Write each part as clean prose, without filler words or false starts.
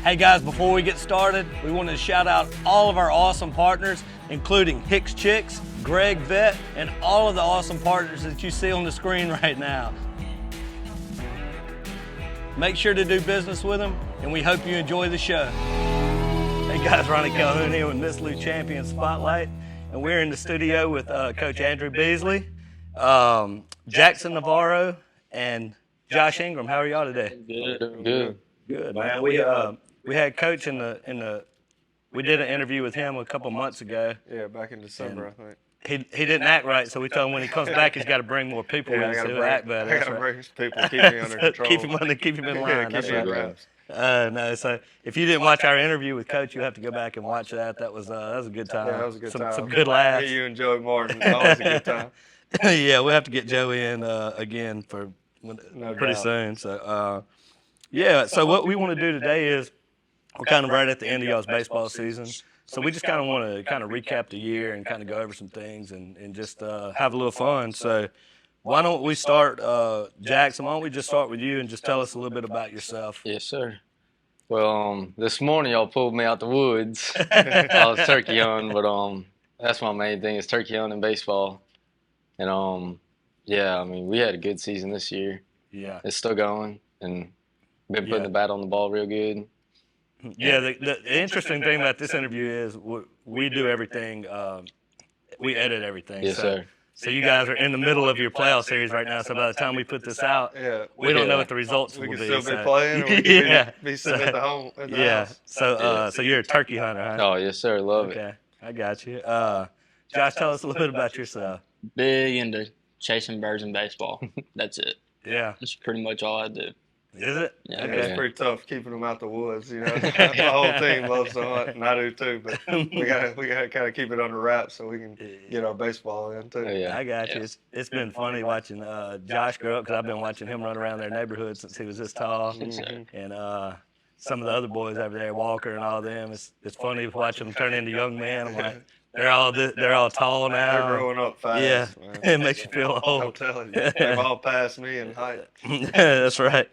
Hey guys, before we get started, we want to shout out all of our awesome partners, including Hicks Chicks, Gregg Vet, and all of the awesome partners that you see on the screen right now. Make sure to do business with them, and we hope you enjoy the show. Hey guys, Ronnie Calhoun here with Miss Lou Champion Spotlight, and we're in the studio with Coach Andrew Beesley, Jackson Navarro, and Josh Ingram. How are y'all today? Good. Good, man. We had Coach in the we did an interview with him a couple months ago. Yeah, back in December, I think. He didn't act right, so we told him when he comes back he's got to bring more people in so he'll act better. I got to bring people, keep me under control. Keep him in line. Keep me in wraps. No, so if you didn't watch our interview with Coach, you have to go back and watch that. That was a good time. Yeah, that was a good time. Some good laughs. Me, you, and Joey Martin. Always a good time. Yeah, we'll have to get Joey in again for pretty soon. So so what we want to do today is we're kind of right at the end of y'all's baseball season. So we just kind of want to kind of recap the year and kind of go over some things and just have a little fun. So why don't we start, Jackson, why don't we just start with you and just tell us a little bit about yourself? Yes, sir. Well, this morning y'all pulled me out the woods. I was turkey hunting, but that's my main thing is turkey hunting and baseball. And yeah, I mean, we had a good season this year. Yeah. It's still going, and been putting the bat on the ball real good. Yeah, the interesting thing about this interview is we do everything, we edit everything. Yes, sir. So you guys are in the middle of your playoff series right now, so by the time we put this out, we don't know what the results will be. We can still be playing, or we can be sitting at the house. So you're a turkey hunter, huh? Oh, yes, sir. Love it. Okay, I got you. Josh, tell us a little bit about yourself. Big into chasing birds and baseball. That's it. Yeah. That's pretty much all I do. Is it? Yeah. Okay. It's pretty tough keeping them out the woods, you know. My whole team loves to hunt, and I do too. But we gotta kind of keep it under wraps so we can get our baseball in too. Yeah. I got you. It's been funny watching Josh grow up because I've been watching him run around their neighborhood since he was this tall, and some of the other boys over there, Walker and all them. It's funny watching them turn into young men. I'm like, they're all tall now. They're growing up fast. Yeah, man. it makes you feel old. I'm telling you, they've all passed me in height. That's right.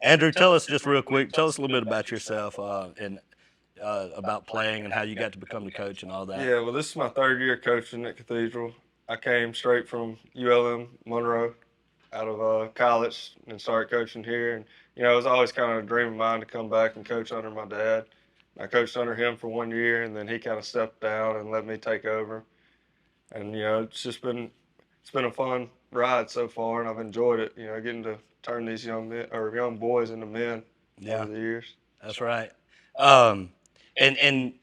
Andrew, tell us just real quick. Tell us a little bit about yourself and about playing and how you got to become the coach and all that. Yeah, well, this is my third year coaching at Cathedral. I came straight from ULM Monroe out of college and started coaching here. And you know, it was always kind of a dream of mine to come back and coach under my dad. I coached under him for 1 year, and then he kind of stepped down and let me take over. And you know, it's been a fun ride so far, and I've enjoyed it. You know, getting to turn these young boys into men over the years. That's right. And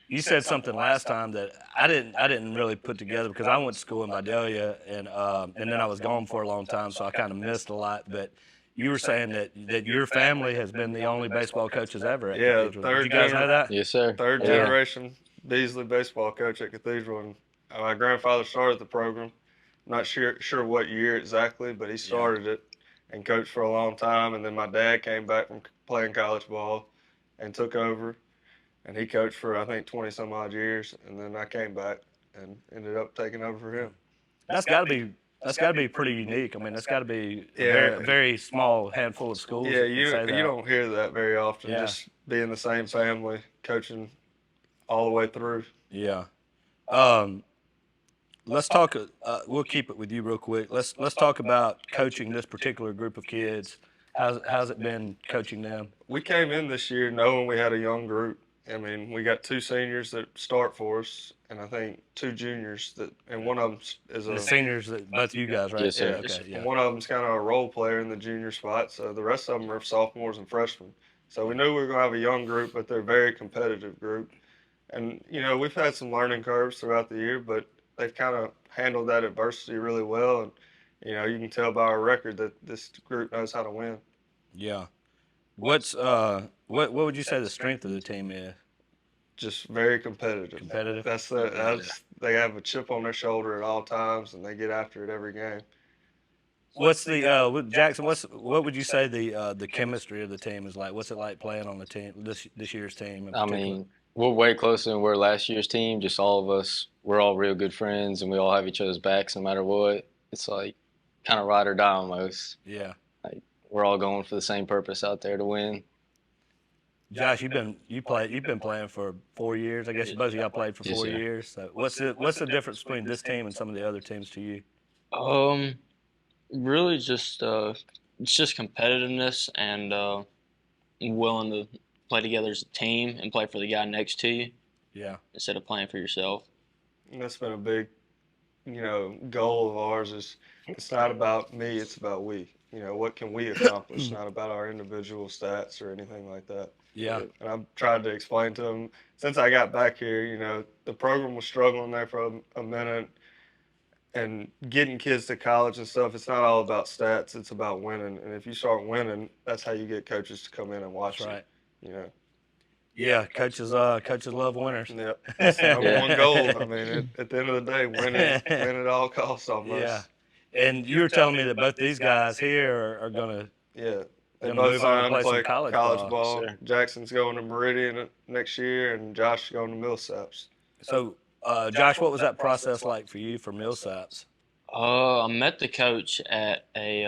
you said something last time that I didn't really put together because I went to school in Magnolia, and then I was gone for a long time, so I kind of missed a lot. But you were saying that your family has been the only baseball coaches ever at Cathedral. Did you guys know that? Yes, sir. Third generation Beesley baseball coach at Cathedral, and my grandfather started the program. I'm not sure what year exactly, but he started it and coached for a long time. And then my dad came back from playing college ball and took over, and he coached for I think 20 some odd years. And then I came back and ended up taking over for him. That's got to be pretty unique. I mean, that's got to be a very small handful of schools. Yeah, you don't hear that very often. Yeah. Just being the same family, coaching all the way through. Yeah. Let's talk. We'll keep it with you real quick. Let's talk about coaching this particular group of kids. How's it been coaching them? We came in this year knowing we had a young group. I mean, we got 2 seniors that start for us, and I think 2 juniors and one of them is the seniors that both you guys, right? Yes, sir. Yeah, okay, yeah. And one of them's kind of a role player in the junior spot. So the rest of them are sophomores and freshmen. So we knew we were going to have a young group, but they're a very competitive group. And you know, we've had some learning curves throughout the year, but they've kind of handled that adversity really well. And you know, you can tell by our record that this group knows how to win. Yeah. What would you say the strength of the team is? Just very competitive. Competitive. They have a chip on their shoulder at all times, and they get after it every game. What's the Jackson? What would you say the chemistry of the team is like? What's it like playing on the team this year's team? In I particular? mean, we're way closer than we're last year's team. Just all of us, we're all real good friends, and we all have each other's backs no matter what. It's like kind of ride or die almost. Yeah. Like we're all going for the same purpose out there to win. Josh, you've been playing for 4 years. I guess both of y'all played for Yes, 4 sir. years. So what's the difference between this team and some of the other teams to you? Really just it's just competitiveness and willing to play together as a team and play for the guy next to you Yeah. instead of playing for yourself. And that's been a big, goal of ours is it's not about me, it's about we. What can we accomplish? Not about our individual stats or anything like that. Yeah. And I've tried to explain to them since I got back here, the program was struggling there for a minute and getting kids to college and stuff. It's not all about stats, it's about winning. And if you start winning, that's how you get coaches to come in and watch That's right. you. Yeah, coaches love winners. Yep. That's the number Yeah. one goal. I mean, at the end of the day, win at all costs almost. Yeah. And you were telling me that both these guys here are going to Yeah. They Gonna both move on signed and to play play some college college ball. ball. Sure. Jackson's going to Meridian next year, and Josh is going to Millsaps. So, Josh, what was that process like for you for Millsaps? I met the coach at a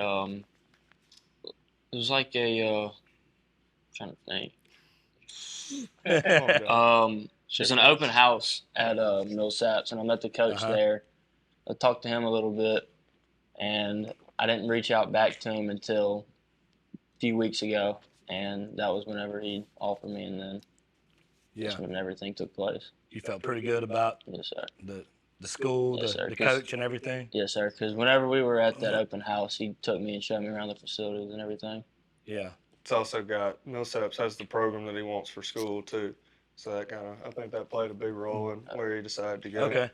it was like I'm trying to think. It was an open house at Millsaps, and I met the coach Uh-huh. there. I talked to him a little bit, and I didn't reach out back to him until a few weeks ago, and that was whenever he offered me, and then Yeah. that's when everything took place. You felt pretty good about Yes, sir. the school, Yes, sir. the coach, and everything? Yes, sir. Because whenever we were at that open house, he took me and showed me around the facilities and everything. Yeah. It's also got Millsaps has the program that he wants for school too, so that I think that played a big role in where he decided to go. Okay.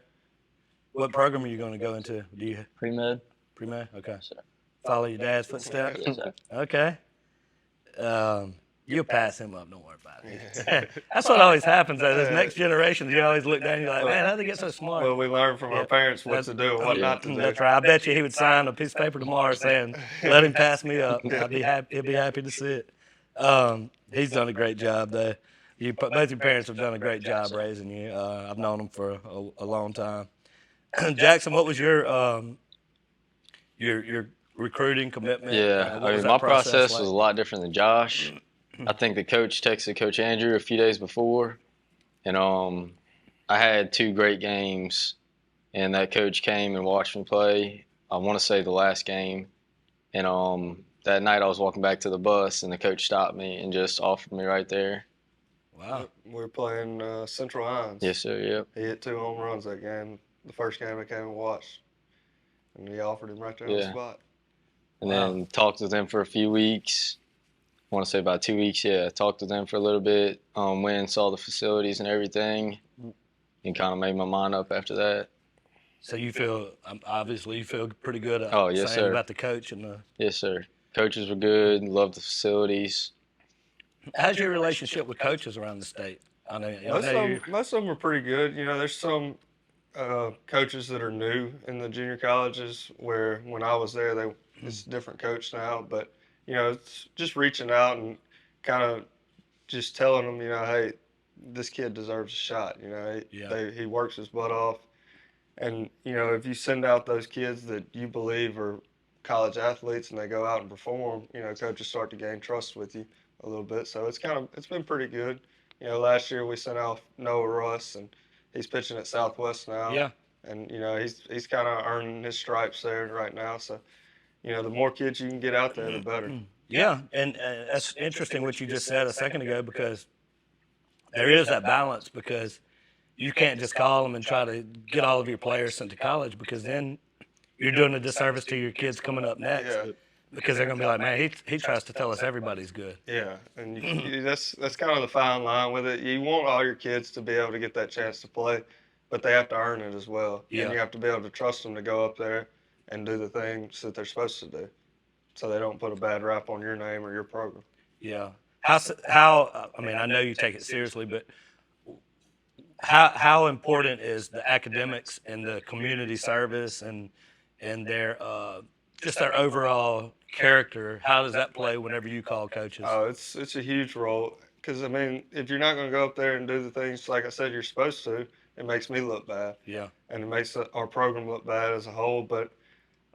What program are you going to go into? Do you Pre-med? pre-med? Okay. Yes, sir. Follow your dad's footsteps? Yes, sir. Okay. You'll pass him up. Don't worry about it. That's what always happens. This next generation, you always look down and you're like, man, how'd they get so smart? Well, we learned from our parents what to do and what not to do. That's right. I bet you he would sign a piece of paper tomorrow saying, let him pass me up. I'd be happy. He'd be happy to see it. He's done a great job, though. Both your parents have done a great job raising you. I've known them for a long time. Jackson, what was your recruiting commitment? Yeah, What I was mean, that my process like? was a lot different than Josh. I think the coach texted Coach Andrew a few days before, and I had 2 great games, and that coach came and watched me play. I want to say the last game, and that night I was walking back to the bus, and the coach stopped me and just offered me right there. Wow. We were playing Central Hines. Yes, sir. Yep. He hit 2 home runs that game. The first game I came and watched, and he offered him right there on the Yeah. spot. And Wow. then talked with them for a few weeks. I want to say about 2 weeks. Yeah, talked with them for a little bit. Went and saw the facilities and everything, and kind of made my mind up after that. So you feel, obviously, you feel pretty good Oh, yes, saying sir. about the coach and the. Yes, sir. Coaches were good. Loved the facilities. How's your relationship with coaches around the state? I know Most of them are pretty good. There's some coaches that are new in the junior colleges where when I was there, it's a different coach now. But, it's just reaching out and kind of just telling them, hey, this kid deserves a shot. He works his butt off. And, if you send out those kids that you believe are college athletes and they go out and perform, coaches start to gain trust with you a little bit. So it's been pretty good. Last year we sent out Noah Russ, and he's pitching at Southwest now. Yeah. And, he's kind of earning his stripes there right now. So, the more kids you can get out there, the better. Yeah, and that's interesting what you just said a second ago, because there is that balance, because you can't just call them and try to get all of your players sent to college, because then you're doing a disservice to your kids coming up next, Yeah. because they're going to be like, man, he tries to tell us everybody's good. Yeah, and that's kind of the fine line with it. You want all your kids to be able to get that chance to play, but they have to earn it as well. Yeah. And you have to be able to trust them to go up there and do the things that they're supposed to do, so they don't put a bad rap on your name or your program. Yeah. How I mean, I know you take it seriously, but how important is the academics and the community service and their just their overall character? How does that play whenever you call coaches? Oh, it's a huge role, because I mean, if you're not going to go up there and do the things like I said you're supposed to, it makes me look bad, Yeah. and it makes our program look bad as a whole. But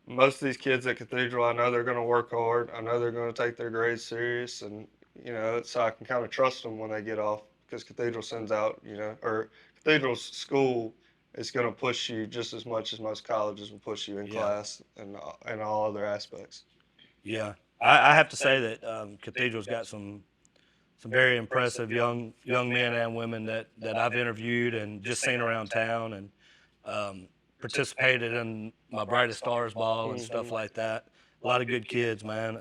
most of these kids at Cathedral, I know they're going to work hard. I know they're going to take their grades serious, and so I can kind of trust them when they get off, because Cathedral sends out, or Cathedral School is going to push you just as much as most colleges will push you in class and all other aspects. Yeah, I have to say that Cathedral's got some very impressive young men and women that I've interviewed and just seen around town, and participated in my Brightest Stars ball and stuff like that. A lot of good kids, man.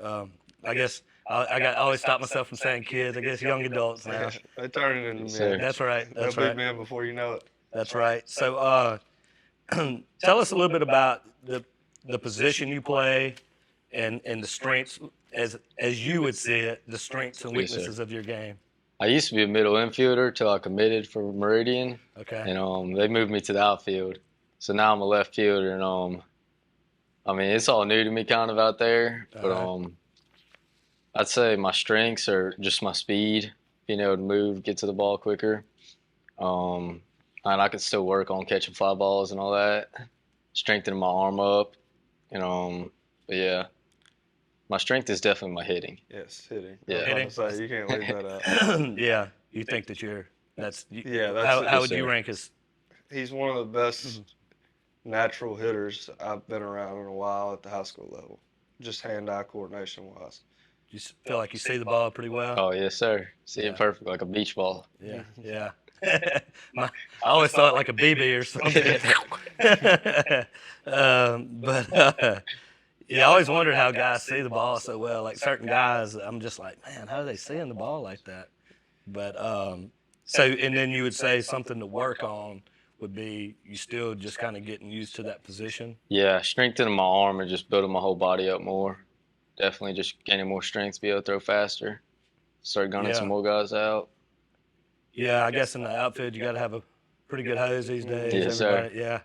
I guess I always stop myself from saying kids. I guess young adults now. They turn it into Sir. men. That's right. That's They'll right. be men before you know it. That's right. So, tell us a little bit about the position you play, and the strengths, as you would see it, the strengths and Yes, sir. weaknesses of your game. I used to be a middle infielder till I committed for Meridian, Okay. and they moved me to the outfield. So now I'm a left fielder, and I mean, it's all new to me kind of out there, but I'd say my strengths are just my speed, being able to move, get to the ball quicker. And I can still work on catching fly balls and all that, strengthening my arm up, but yeah, my strength is definitely my hitting. Yes, hitting. Yeah. I was about to say, you can't leave that out. Yeah, you think that that's that's how would sir. you rank as? He's one of the best natural hitters I've been around in a while at the high school level, just hand-eye coordination wise. You feel like you see the ball pretty well? Oh, yes, sir. See Yeah. it perfect, like a beach ball. Yeah, yeah. I always thought like a BB or something. Yeah, I always wondered how guys see the ball so well. Like certain guys, I'm just like, man, how are they seeing the ball like that? But so, and then you would say something to work on would be you still just kind of getting used to that position. Yeah, strengthening my arm and just building my whole body up more. Definitely just gaining more strength to be able to throw faster. Start gunning some more guys out. Yeah, I guess in the outfield you got to have a pretty good hose these days. Yes, sir. Yeah.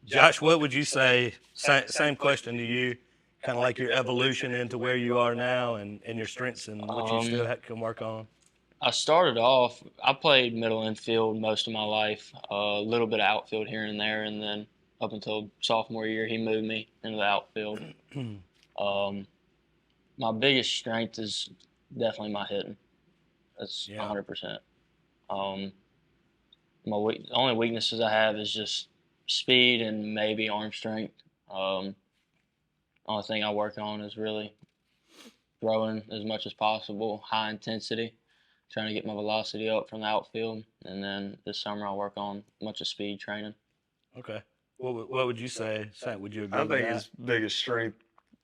Josh, what would you say? Same question to you. Kind of like your evolution into where you are now, and your strengths and what you still can work on. I started off, I played middle infield most of my life, a little bit of outfield here and there, and then up until sophomore year, he moved me into the outfield. My biggest strength is definitely my hitting. That's 100%. My only weaknesses I have is just speed and maybe arm strength. Only thing I work on is really throwing as much as possible, high intensity, trying to get my velocity up from the outfield. And then this summer I'll work on much of speed training. Okay. What would you say? Would you agree I with think that? his biggest strength,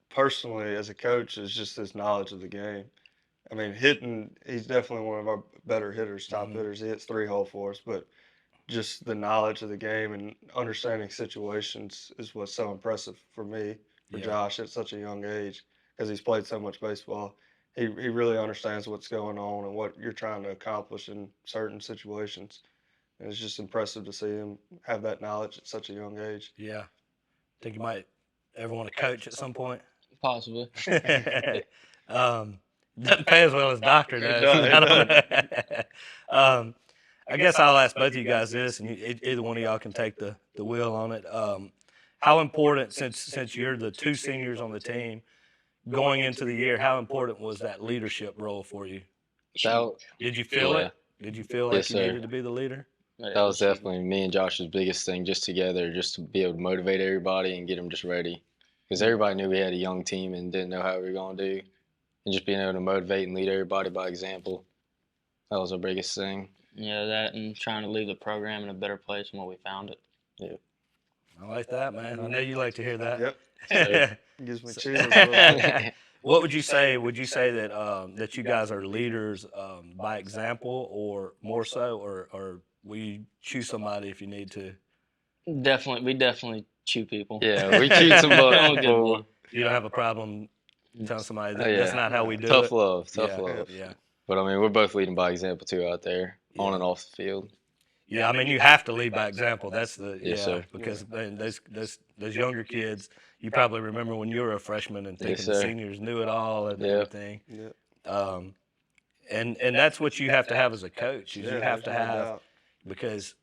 personally, as a coach, is just his knowledge of the game. I mean, hitting, he's definitely one of our better hitters, top hitters. He hits 3-hole for us, but just the knowledge of the game and understanding situations is what's so impressive for me, for Josh at such a young age, because he's played so much baseball. He really understands what's going on and what you're trying to accomplish in certain situations. And it's just impressive to see him have that knowledge at such a young age. Yeah. Think you might ever want to coach at some point? Possibly. Doesn't pay as well as doctor does. I guess I'll ask both of you guys this, and either one of y'all can take the wheel on it. How important, since you're the two seniors on the team, going into the year, how important was that leadership role for you? Did you feel it? Did you feel like you needed to be the leader? That was definitely me and Josh's biggest thing, just together, just to be able to motivate everybody and get them just ready. Because everybody knew we had a young team and didn't know how we were going to do. And just being able to motivate and lead everybody by example, that was our biggest thing. Yeah, that and trying to leave the program in a better place than what we found it. Yeah. I like that, man. I know you like to hear that. Yep. Gives me chills. What would you say? Would you say that that you guys are leaders by example, or more so, or will you choose somebody if you need to? We definitely chew people. Yeah, we chewed some butt. You don't have a problem telling somebody that's not how we do Tough it? love. Yeah. But, I mean, we're both leading by example, too, out there, on and off the field. Yeah, I mean, you have to lead by example. That's sir. Because those younger kids, you probably remember when you were a freshman and thinking the seniors knew it all and everything. And that's what you have to have as a coach. You have to have, because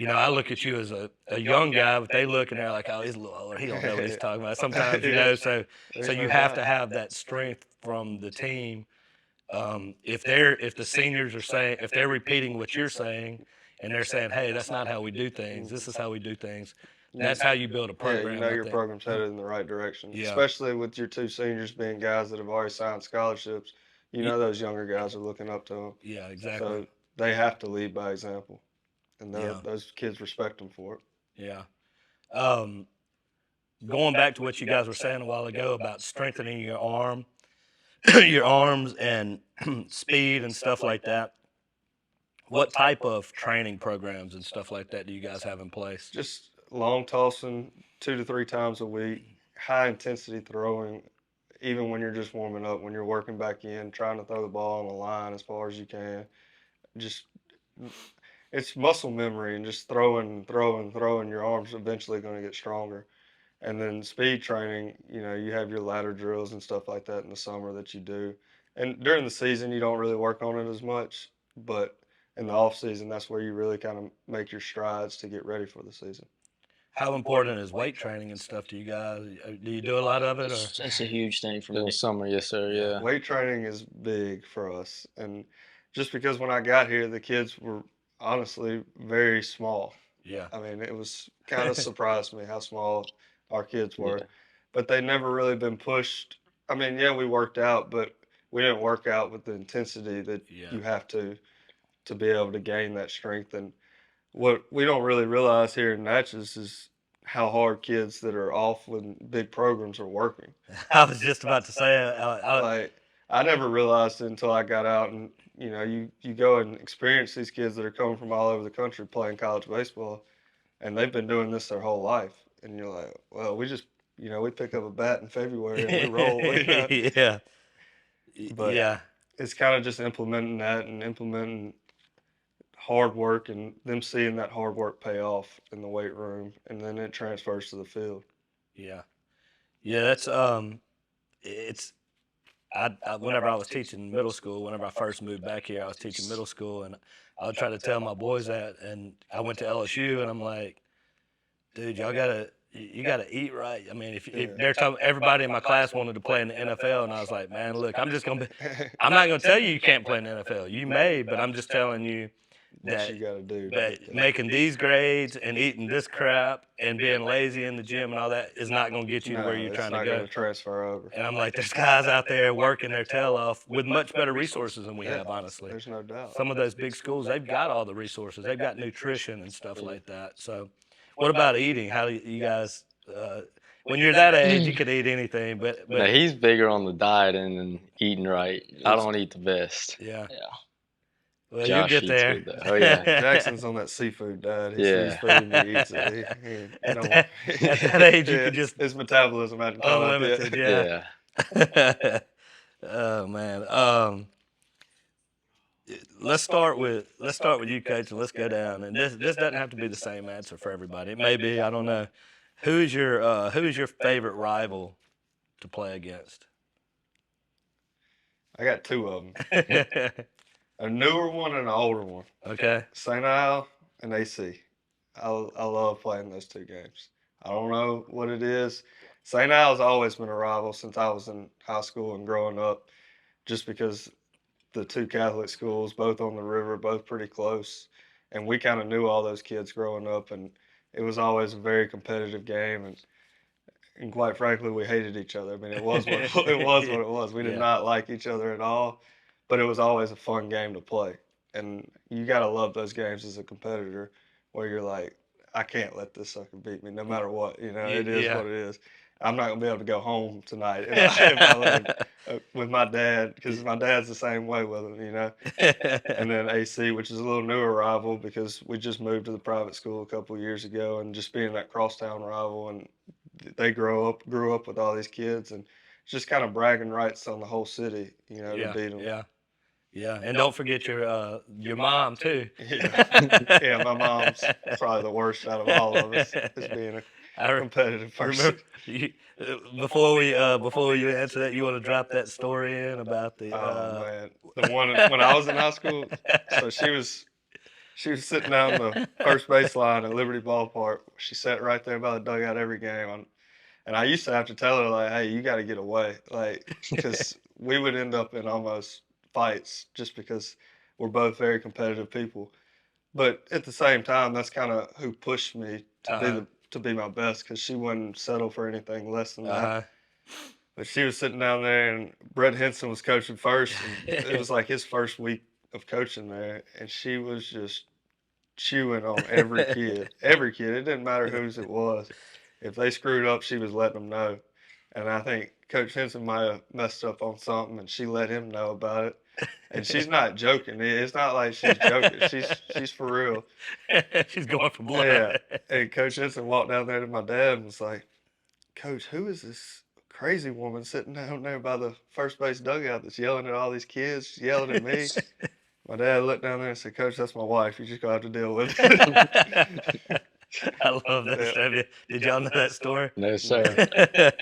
I look at you as a young guy, but they look and they're like, oh, he's a little older. He don't know what he's talking about. Sometimes, so you have to have that strength from the team. If the seniors are saying, if they're repeating what you're saying, and they're saying, hey, that's not how we do things. This is how we do things. That's how you build a program. Yeah, your program's headed in the right direction. Yeah. Especially with your 2 seniors being guys that have already signed scholarships. Those younger guys are looking up to them. Yeah, exactly. So they have to lead by example. And those kids respect them for it. Yeah. Going back to what you guys were saying a while ago about strengthening your your arms and speed and stuff like that. What type of training programs and stuff like that do you guys have in place? Just long tossing 2 to 3 times a week, high intensity throwing, even when you're just warming up, when you're working back in, trying to throw the ball on the line as far as you can. It's muscle memory and just throwing. Your arms eventually going to get stronger. And then speed training, you have your ladder drills and stuff like that in the summer that you do. And during the season, you don't really work on it as much, but in the off season, that's where you really kind of make your strides to get ready for the season. How important is weight training and stuff to you guys? Do you do a lot of it? Or? It's a huge thing for me. In the summer, yes, sir, yeah. Weight training is big for us. And just because when I got here, the kids were honestly very small. Yeah. I mean, it was kind of surprised me how small our kids were. Yeah. But they never really been pushed. I mean, yeah, we worked out, but we didn't work out with the intensity that you have to be able to gain that strength. And what we don't really realize here in Natchez is how hard kids that are off with big programs are working. I was just about to say, I never realized it until I got out, and you go and experience these kids that are coming from all over the country playing college baseball, and they've been doing this their whole life. And you're like, well, we just, we pick up a bat in February and we roll. Yeah. But it's kind of just implementing that and implementing hard work and them seeing that hard work pay off in the weight room, and then it transfers to the field. Yeah. Yeah, that's whenever I was teaching middle school, whenever I first moved back here, I was teaching middle school, and I would try to tell my boys that, and I went to LSU, and I'm like, dude, you gotta eat right. I mean, if they're talking, everybody in my class wanted to play in the NFL, and I was like, man, look, I'm not gonna tell you can't play in the NFL. You may, but I'm just telling you that you gotta do. That making these grades and eating this crap and being lazy in the gym and all that is not gonna get you to where you're trying to go. It's not gonna transfer over. And I'm like, there's guys out there working their tail off with much better resources than we have, honestly. There's no doubt. Some of those big schools, they've got all the resources. They've got nutrition and stuff like that. So. What about eating? How do you guys, when you're that age, you could eat anything, but no, he's bigger on the diet and eating right. I don't eat the best. Yeah. Yeah. Well, you'll get there. Oh, yeah. Jackson's on that seafood diet. He's food and he eats it. At that age, you could just... His metabolism hadn't come up yet. Unlimited, yeah. Oh, man. Let's start with you, Coach, and let's go down. And this doesn't have to be the same answer for everybody. It may be. I don't know. Who's your favorite rival to play against? I got 2 of them. A newer one and an older one. Okay. St. Isle and AC. I love playing those 2 games. I don't know what it is. St. Isle's always been a rival since I was in high school and growing up, just because the 2 Catholic schools, both on the river, both pretty close. And we kind of knew all those kids growing up, and it was always a very competitive game. And quite frankly, we hated each other. I mean, it was what it was. We did not like each other at all, but it was always a fun game to play. And you got to love those games as a competitor where you're like, I can't let this sucker beat me no matter what. It is what it is. I'm not going to be able to go home tonight if I let him, with my dad, because my dad's the same way with him, And then AC, which is a little newer rival because we just moved to the private school a couple of years ago, and just being that crosstown rival, and they grew up with all these kids, and it's just kind of bragging rights on the whole city, to beat them. Yeah, and don't forget your mom too. Yeah, my mom's probably the worst out of all of us, as being a competitive person. Before you answer that, you want to drop that story in about the man, the one when I was in high school. So She was sitting down the first baseline at Liberty Ballpark. She sat right there by the dugout every game. And I used to have to tell her, like, hey, you got to get away. Like, because we would end up in almost fights just because we're both very competitive people. But at the same time, that's kind of who pushed me to be my best, because she wouldn't settle for anything less than that. But she was sitting down there, and Brett Henson was coaching first, and it was like his first week of coaching there, and she was just chewing on every kid. Every kid. It didn't matter whose it was. If they screwed up, she was letting them know. And I think Coach Henson might have messed up on something, and she let him know about it. And she's not joking. It's not like she's joking. She's for real. She's going for blood. Yeah. And Coach Henson walked down there to my dad and was like, Coach, who is this crazy woman sitting down there by the first base dugout that's yelling at all these kids, yelling at me? My dad looked down there and said, Coach, that's my wife. You just going to have to deal with it. I love that stuff. Did y'all know that story? No, sir.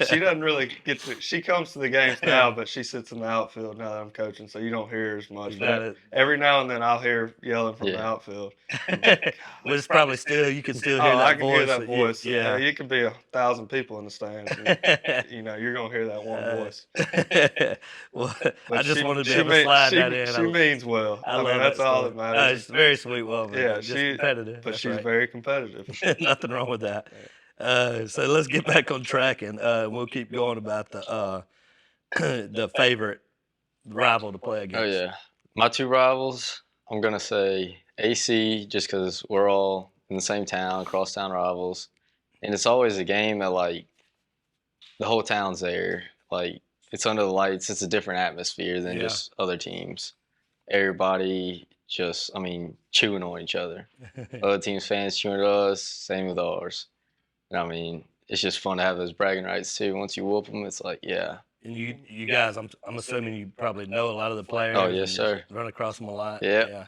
She doesn't really get to. She comes to the games now, but she sits in the outfield now that I'm coaching, so you don't hear her as much. But every now and then I'll hear her yelling from the outfield. Well, it's probably still, you can still hear that voice. I can hear that voice. Yeah. You could be 1,000 people in the stands. And, you're going to hear that one voice. Well, I just wanted to be able to slide that in. She means well. I mean, that's all that matters. It's a very sweet woman. Yeah, just competitive. But she's very competitive. Nothing wrong with that. So let's get back on track, and we'll keep going about the the favorite rival to play against. Oh, yeah. My two rivals, I'm going to say AC, just because we're all in the same town, crosstown rivals. And it's always a game that, like, the whole town's there. Like, it's under the lights. It's a different atmosphere than just other teams. Everybody just, chewing on each other. Other teams' fans chewing at us, same with ours. And, it's just fun to have those bragging rights, too. Once you whoop them, it's like, yeah. And you guys, I'm assuming you probably know a lot of the players. Oh, yes, sir. Run across them a lot. Yep. Yeah.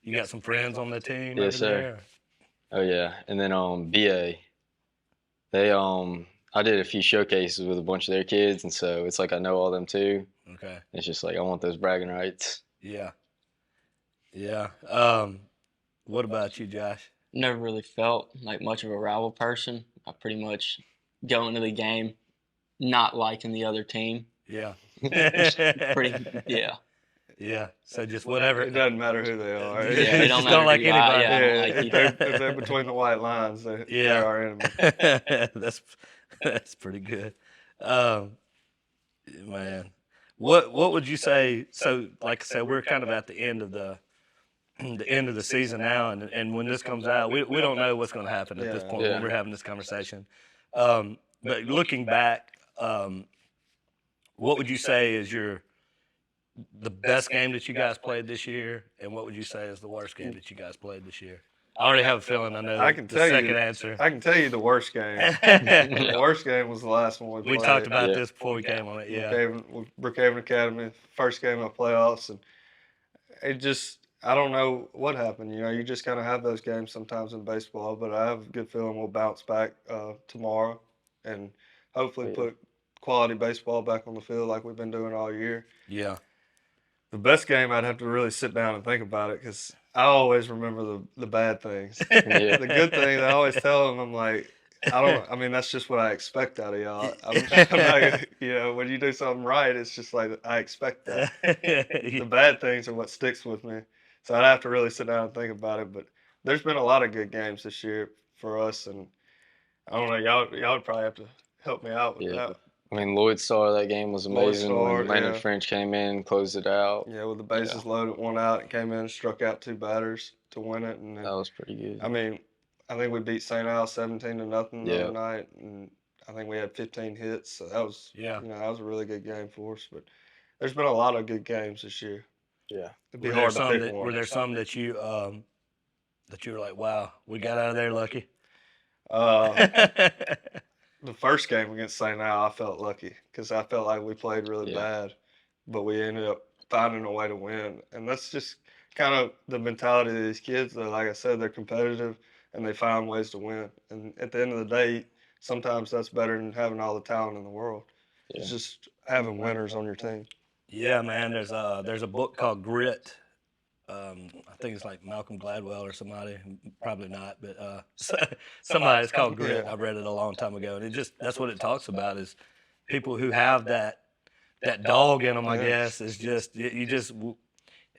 You got some friends on the team? Yes, sir. There? Oh, yeah. And then BA, they I did a few showcases with a bunch of their kids, and so it's like I know all them too. Okay. It's just like I want those bragging rights. Yeah. Yeah. What about you, Josh? Never really felt like much of a rival person. I pretty much go into the game not liking the other team. Yeah. Yeah. Yeah. So just whatever. It doesn't matter who they are. Yeah, they don't don't like anybody. I don't like either. If they're between the white lines, they're our enemy. That's pretty good. Man, what would you say? So, like I said, we're kind of at the end of the season now, and when this comes out, we don't know what's going to happen at this point when we're having this conversation. But looking back, what would you say is the best game that you guys played this year, and what would you say is the worst game that you guys played this year? I already have a feeling I know the second answer. I can tell you the worst game. The worst game was the last one we played. We talked about this before we came on it, yeah. Brookhaven Academy, first game of playoffs, and it just, I don't know what happened. You just kind of have those games sometimes in baseball, but I have a good feeling we'll bounce back tomorrow and hopefully put quality baseball back on the field like we've been doing all year. Yeah. The best game, I'd have to really sit down and think about it, because I always remember the bad things. The good things, I always tell them, I'm like, that's just what I expect out of y'all. I'm not, when you do something right, it's just like, I expect that. The bad things are what sticks with me. So I'd have to really sit down and think about it. But there's been a lot of good games this year for us, and I don't know, y'all would probably have to help me out with that. Lloyd Star, that game was amazing. When Landon French came in, closed it out. Yeah, with the bases loaded, 1 out, and came in and struck out 2 batters to win it. And then, that was pretty good. I think we beat St. Al 17-0 the other night, and I think we had 15 hits. So that was, that was a really good game for us. But there's been a lot of good games this year. Yeah, it'd be hard to pick one. Were there some that you were like, wow, we got out of there lucky? The first game against St. Al, I felt lucky because I felt like we played really bad, but we ended up finding a way to win. And that's just kind of the mentality of these kids. Like I said, they're competitive and they find ways to win. And at the end of the day, sometimes that's better than having all the talent in the world. Yeah. It's just having winners on your team. Yeah, man. There's a book called Grit I think it's like Malcolm Gladwell or somebody, probably not, but somebody. It's called Grit. I read it a long time ago, and that's what it talks about is people who have that dog in them. I guess is just you just.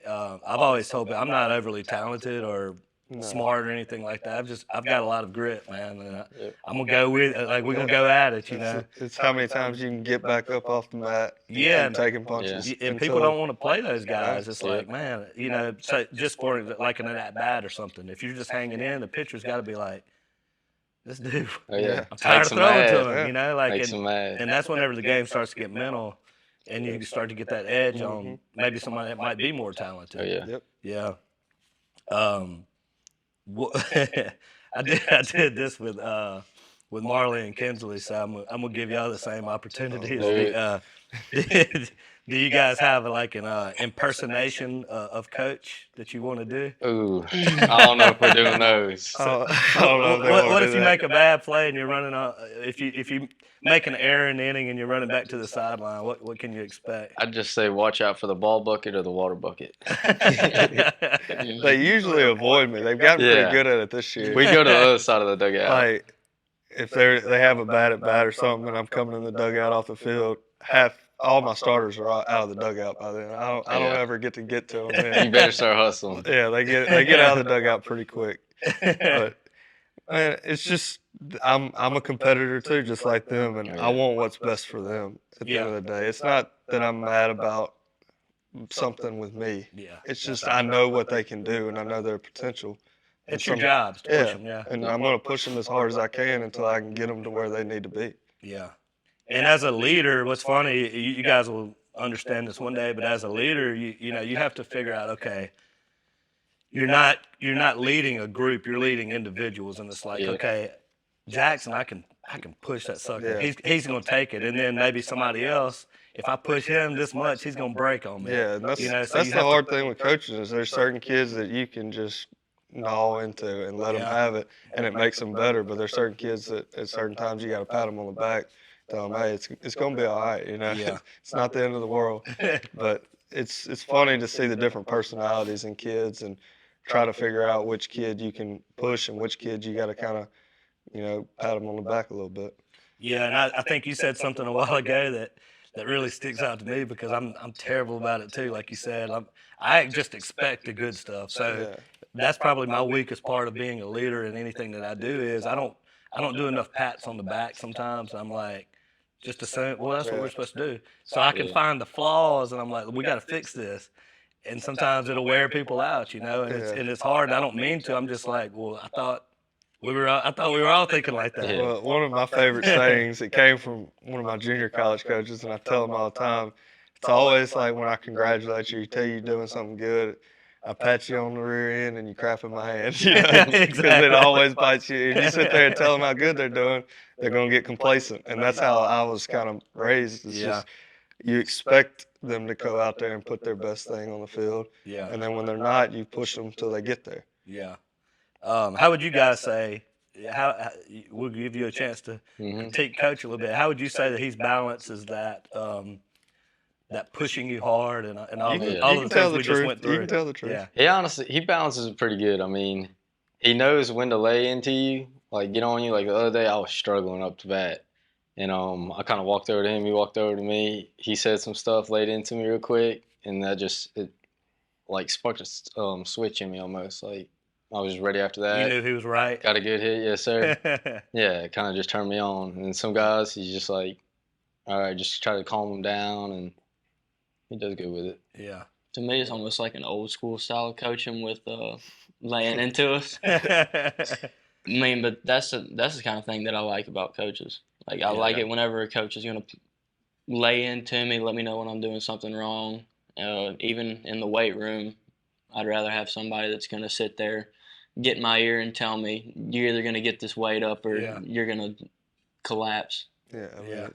I've always told people I'm not overly talented or smart or anything like that. I've got a lot of grit, man. And I'm gonna go with like we're gonna go at it, you know. It's how many times you can get back up off the mat. And taking punches. And people don't want to play those guys. It's like, man, you know, so just for like an at bat or something. If you're just hanging in, the pitcher's got to be like, this dude, I'm tired of throwing to him, you know, like, and that's whenever the game starts to get mental. And you start to get that edge on maybe somebody that might be more talented. Yeah. I did this with Marley and Kinsley, so I'm gonna give y'all the same opportunities. Do you guys have like an impersonation of coach that you want to do? Ooh, I don't know if we're doing those. I don't know What if you make a bad play and you're running if you make an error in the inning and you're running back to the sideline? What can you expect? I'd just say watch out for the ball bucket or the water bucket. They usually avoid me. They've gotten pretty good at it this year. We go to the other side of the dugout. Like if they have a bad at bat or something, and I'm coming in the dugout off the field, all my starters are out of the dugout by then. I don't ever get to them. You better start hustling. Yeah, they get out of the dugout pretty quick. But man, it's just I'm a competitor too, just like them, and I want what's best for them at the end of the day. It's not that I'm mad about something with me. Yeah. It's just I know what they can do, and I know their potential. It's your job to push them, and I'm going to push them as hard as I can until I can get them to where they need to be. Yeah. And as a leader, what's funny, you guys will understand this one day, but as a leader, you know, you have to figure out, okay, you're not leading a group, you're leading individuals, and it's like, okay, Jackson, I can push that sucker. Yeah. He's going to take it, and then maybe somebody else, if I push him this much, he's going to break on me. Yeah, and that's the hard thing with coaches is there's certain kids that you can just gnaw into and let them have it, and it makes them better. But there's certain kids that at certain times you got to pat them on the back, tell them, hey, it's going to be all right, you know. Yeah. It's not the end of the world. But it's funny to see the different personalities in kids and try to figure out which kid you can push and which kid you got to kind of, you know, pat them on the back a little bit. Yeah, and I think you said something a while ago that really sticks out to me because I'm terrible about it too. Like you said, I just expect the good stuff. So that's probably my weakest part of being a leader in anything that I do is I don't do enough pats on the back sometimes. I'm like, just assume, well, that's what we're supposed to do. So I can find the flaws, and I'm like, we got to fix this. And sometimes it'll wear people out, you know, and it's hard. And I don't mean to. I'm just like, well, I thought we were all thinking like that. Well, one of my favorite sayings, it came from one of my junior college coaches, and I tell them all the time. It's always like when I congratulate you, tell you you're doing something good, I pat you on the rear end and you crap in my hand, you know, because it always bites you. If you sit there and tell them how good they're doing, they're going to get complacent, and that's how I was kind of raised. It's just you expect them to go out there and put their best thing on the field, and then when they're not, you push them till they get there. Yeah. How would you guys say? We'll give you a chance to critique coach a little bit. How would you say that he balances that? That pushing you hard and all the things we just went through. You can tell the truth. Yeah. He balances it pretty good. I mean, he knows when to lay into you, like get on you. Like the other day, I was struggling up to bat, and I kind of walked over to him. He walked over to me. He said some stuff, laid into me real quick, and that it like sparked a switch in me almost. Like I was ready after that. You knew he was right. Got a good hit, yes sir. Yeah, it kind of just turned me on. And some guys, he's just like, all right, just try to calm them down and. He does good with it. Yeah. To me, it's almost like an old school style of coaching with laying into us. I mean, but that's the kind of thing that I like about coaches. Like I like it whenever a coach is gonna lay into me, let me know when I'm doing something wrong. Even in the weight room, I'd rather have somebody that's gonna sit there, get in my ear, and tell me you're either gonna get this weight up or you're gonna collapse. Yeah. I mean,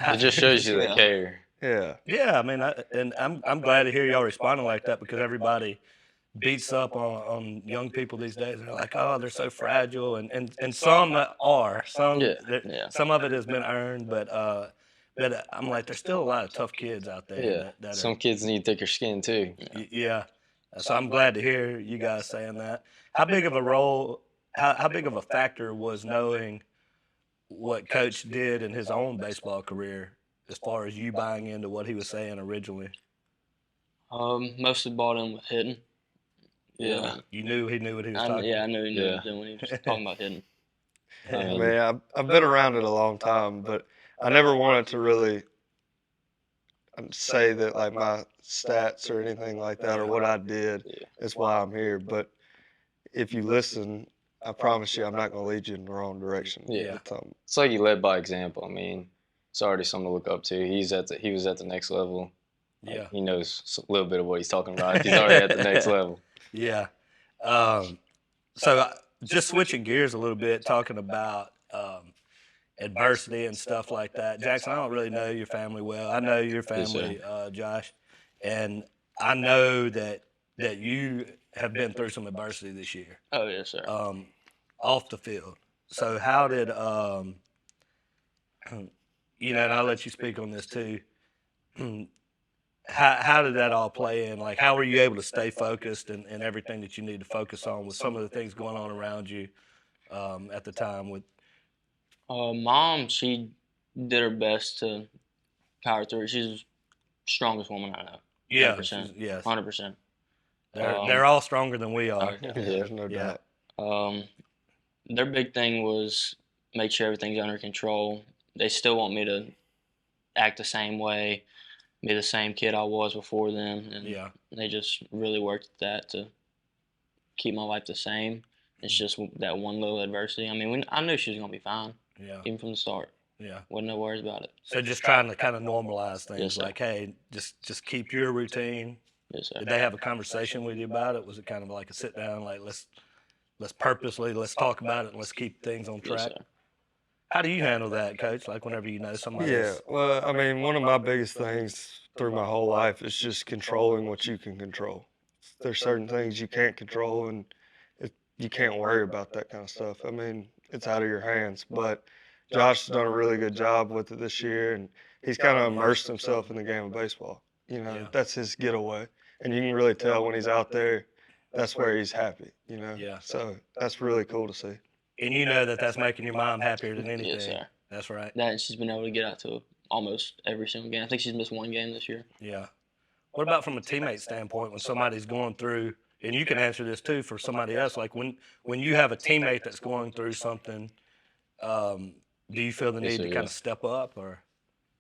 it just shows you they care. Yeah, I mean, I'm glad to hear y'all responding like that because everybody beats up on young people these days. They're like, oh, they're so fragile, and some are. Some of it has been earned, but I'm like, there's still a lot of tough kids out there. Yeah, some kids need thicker skin too. Yeah. So I'm glad to hear you guys saying that. How big of a role, how big of a factor was knowing what Coach did in his own baseball career as far as you buying into what he was saying originally? Mostly bought in with hitting. Yeah. You knew he knew what he was talking Yeah, I knew he knew Yeah. when he was talking about hitting. I I mean, mean, I've been around it a long time, but I never wanted to really say that like my stats or anything like that or what I did is why I'm here. But if you listen, I promise you, I'm not going to lead you in the wrong direction. Yeah. But, it's like you led by example. I mean, it's already something to look up to. He was at the next level. Like, Yeah. he knows a little bit of what he's talking about. If he's already at the next level. Yeah. So just switching gears a little bit, talking about adversity and stuff like that. Jackson, I don't really know your family well. I know your family, Josh, and I know that you have been through some adversity this year. Oh, yes, sir. Off the field. So how did you know, and I'll let you speak on this too. How did that all play in? Like, how were you able to stay focused and everything that you need to focus on with some of the things going on around you at the time? With Mom, she did her best to power through. She's the strongest woman I know. 100%. yes, 100%. they're all stronger than we are. yeah, there's no Yeah. doubt. Their big thing was make sure everything's under control. They still want me to act the same way, be the same kid I was before them, and Yeah. they just really worked at that to keep my life the same. It's just that one little adversity. I mean, I knew she was gonna be fine, Yeah. even from the start. Yeah. Wasn't no worries about it. So just trying to kind of normalize things, Yes, sir. like, hey, just keep your routine. Yes, sir. Did they have a conversation with you about it? Was it kind of like a sit down, like let's purposely talk about it and let's keep things on Yes, track? sir. How do you handle that, Coach? Like whenever you know somebody. Yeah, well, I mean, one of my biggest things through my whole life is just controlling what you can control. There's certain things you can't control, and you can't worry about that kind of stuff. I mean, it's out of your hands. But Josh has done a really good job with it this year, and he's kind of immersed himself in the game of baseball. You know, Yeah. that's his getaway, and you can really tell when he's out there, that's where he's happy. You know, Yeah. So that's really cool to see. And you know that that's making your mom happier than anything. Yes, sir. That's right. That and she's been able to get out to almost every single game. I think she's missed one game this year. Yeah. What about from a teammate standpoint when somebody's going through, and you can answer this too for somebody else, like when you have a teammate that's going through something, do you feel the need to kind of step up or?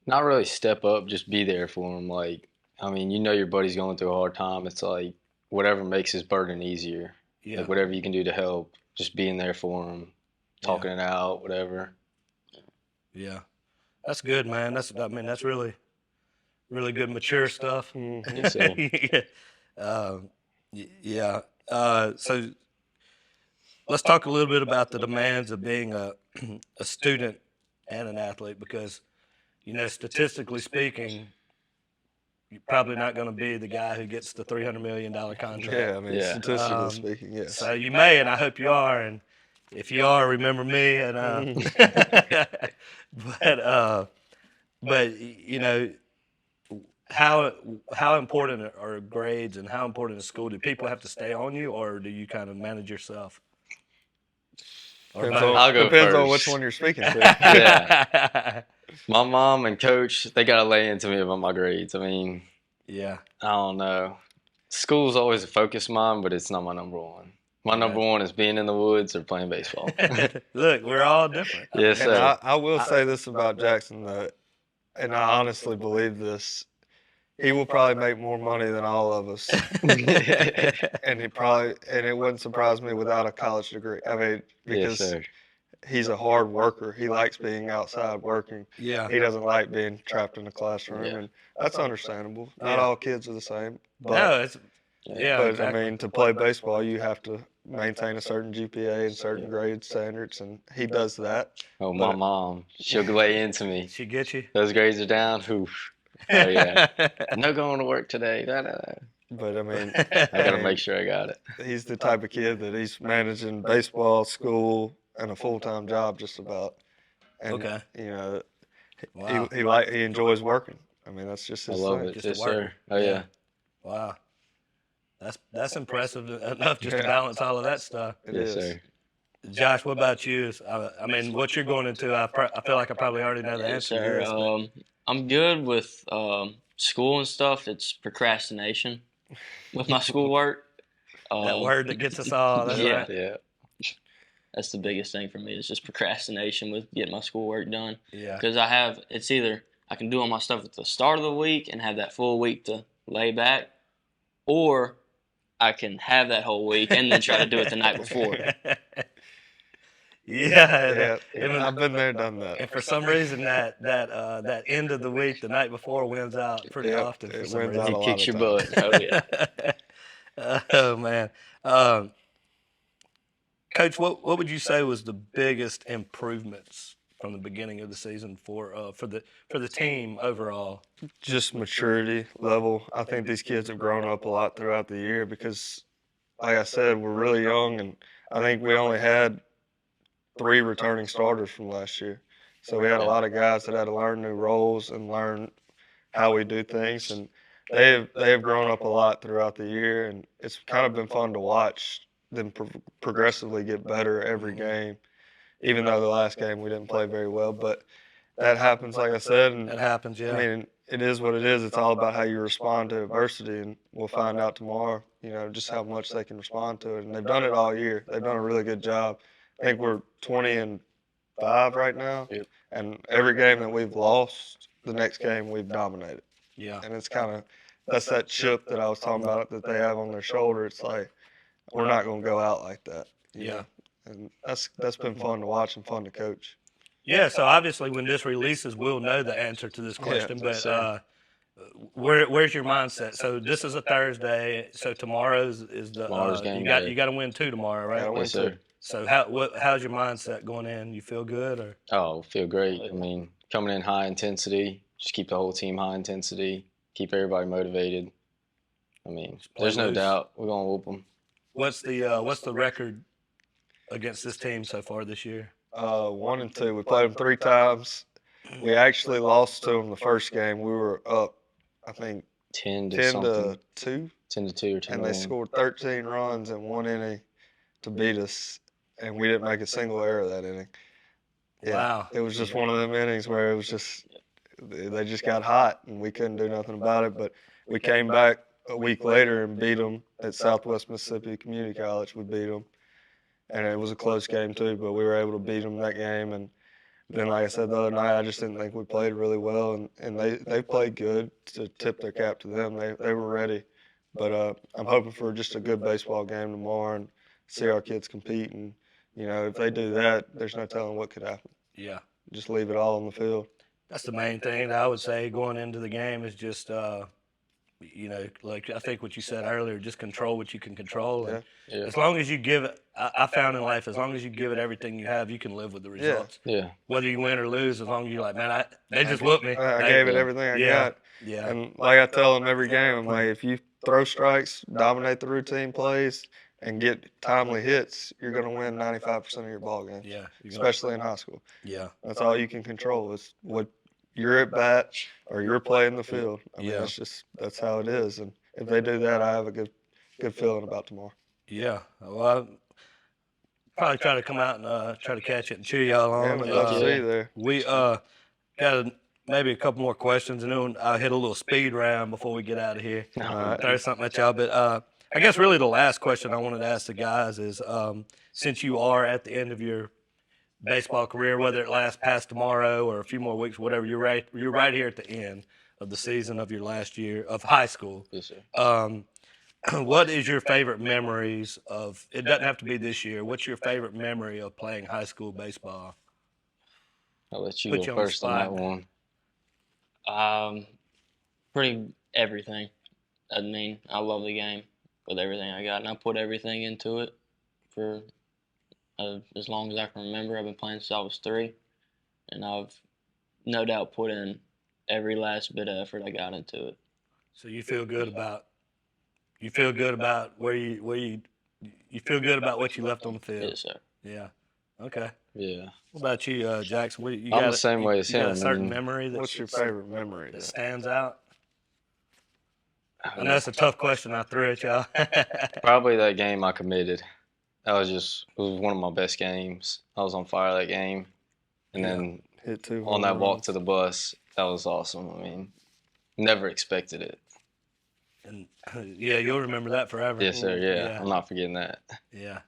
Not really step up, just be there for him. Like, I mean, you know your buddy's going through a hard time. It's like whatever makes his burden easier. Yeah. Like whatever you can do to help, just being there for him, talking it out, whatever. Yeah. That's good, man. That's really good, mature stuff. Yes, sir. Yeah. So let's talk a little bit about the demands of being a student and an athlete, because, you know, statistically speaking, you're probably not going to be the guy who gets the $300 million contract. Yeah, I mean, Yeah. statistically speaking, yes. So you may, and I hope you are, and if you are, remember me. And but you know, how important are grades and how important is school? Do people have to stay on you, or do you kind of manage yourself? Depends I'll go on first. which one you're speaking to. Yeah. My mom and coach, they got to lay into me about my grades. I mean, Yeah. I don't know. School's always a focus of mine, but it's not my number one. My number one is being in the woods or playing baseball. Look, we're all different. Yes, And sir. I will say this about Jackson, that, and I honestly believe this, he will probably make more money than all of us. And it wouldn't surprise me without a college degree. I mean, Yes, because sir. he's a hard worker. He likes being outside working. Yeah. He doesn't like being trapped in the classroom, Yeah. and that's understandable. Not Yeah. all kids are the same. But, No, it's yeah. but Exactly. I mean, to play baseball, you have to maintain a certain GPA and certain grade standards, and he does that. Oh, my mom, she'll lay into me. She get you. Those grades are down. Oof. Oh, yeah. No going to work today. But I mean, I got to make sure I got it. he's the type of kid that he's managing baseball, school, and a full-time job just about. And, Okay. you know, Wow. he enjoys working. I mean, that's just I his love thing. it. Just a Yes, worker. sir. Oh, yeah. Wow. That's impressive enough just to balance all of that stuff. It Yes, is. sir. Josh, what about you? I mean, what you're going into, I feel like I probably already know the Yes, answer to sir. this. But I'm good with school and stuff. It's procrastination with my schoolwork. that word that gets us all, that's Yeah. right. Yeah. That's the biggest thing for me. It's just procrastination with getting my schoolwork done. Yeah. Because it's either I can do all my stuff at the start of the week and have that full week to lay back, or I can have that whole week and then try to do it the night before. Yeah. Yeah, I've been there, done that. And for some reason, that end of the week, the night before, wins out pretty Yep, often. For it some wins reason. out a He lot kicks of your times. butt. Oh, yeah. Oh man, Coach, what would you say was the biggest improvements from the beginning of the season for the team overall? Just maturity level. I think these kids have grown up a lot throughout the year because, like I said, we're really young, and I think we only had 3 returning starters from last year. So we had a lot of guys that had to learn new roles and learn how we do things, and they have grown up a lot throughout the year, and it's kind of been fun to watch them progressively get better every game. Even though the last game we didn't play very well, but that happens, like I said, and That happens, yeah. I mean, it is what it is. It's all about how you respond to adversity, and we'll find out tomorrow, just how much they can respond to it. And they've done it all year. They've done a really good job. I think we're 20-5 right now, Yep. and every game that we've lost, the next game we've dominated. Yeah. And it's that's that chip that I was talking about that they have on their shoulder. It's like, we're not going to go out like that. you Yeah. know? And that's been fun to watch and fun to coach. Yeah, so obviously when this releases, we'll know the answer to this question. yes, But where's your mindset? So this is a Thursday. So tomorrow's is the Tomorrow's game you got day. you got to win 2 tomorrow, right? Gotta win Yes, sir. So how's your mindset going in? You feel good or? Oh, feel great. I mean, coming in high intensity, just keep the whole team high intensity, keep everybody motivated. I mean, there's no loose. doubt we're gonna whoop them. What's the record against this team so far this year? 1 and 2. We played them 3 times. We actually lost to them the first game. We were up, I think, 10 to 10 something. to 2, 10 to 2 or 10 and to they 1. scored 13 runs in 1 inning to beat us, and we didn't make a single error that inning. Yeah, Wow. it was just one of them innings where it was just they just got hot, and we couldn't do nothing about it. But we came back a week later and beat them at Southwest Mississippi Community College. We beat them, and it was a close game too. But we were able to beat them that game. And then, like I said the other night, I just didn't think we played really well, and they played good. To tip their cap to them, they were ready. But I'm hoping for just a good baseball game tomorrow and see our kids compete. And if they do that, there's no telling what could happen. Yeah. Just leave it all on the field. That's the main thing that I would say going into the game is just, like I think what you said earlier, just control what you can control. And Yeah. as long as you give it, I found in life, as long as you give it everything you have, you can live with the results. Yeah. Whether you win or lose, as long as you're like, man, they just whooped me. I gave it everything I got. Yeah. And like I tell them every game, I'm like, if you throw strikes, dominate the routine plays, and get timely hits, you're going to win 95% of your ball games, Yeah. especially in high school. Yeah. That's all you can control is what you're at bat or you're playing the field. I mean, Yeah. that's how it is. And if they do that, I have a good feeling about tomorrow. Yeah. Well, I'll probably try to come out and try to catch it and cheer y'all on. I'd love to see you there. We got maybe a couple more questions, and then I'll hit a little speed round before we get out of here. All right. Throw something at y'all. But I guess really the last question I wanted to ask the guys is, since you are at the end of your baseball career, whether it lasts past tomorrow or a few more weeks, whatever, you're right here at the end of the season of your last year of high school. Yes, sir. What is your favorite memories of? It doesn't have to be this year. What's your favorite memory of playing high school baseball? I'll let you Put go you on the first on that spot. one. Pretty everything. I mean, I love the game with everything I got, and I put everything into it for as long as I can remember. I've been playing since I was 3, and I've no doubt put in every last bit of effort I got into it. So you feel good about where you feel good about what you left on the field. Yes, sir. Yeah. Okay. Yeah. What about you, Jackson? You I'm got the same way as you got a him, certain man. memory What's your favorite memory? that stands out? I know it's a tough question I threw at y'all. Probably that game I committed. It was one of my best games. I was on fire that game. And then Hit 2 on home that walk runs. to the bus, that was awesome. I mean, never expected it. And yeah, you'll remember that forever. Yes, sir. Yeah, Yeah. I'm not forgetting that. Yeah.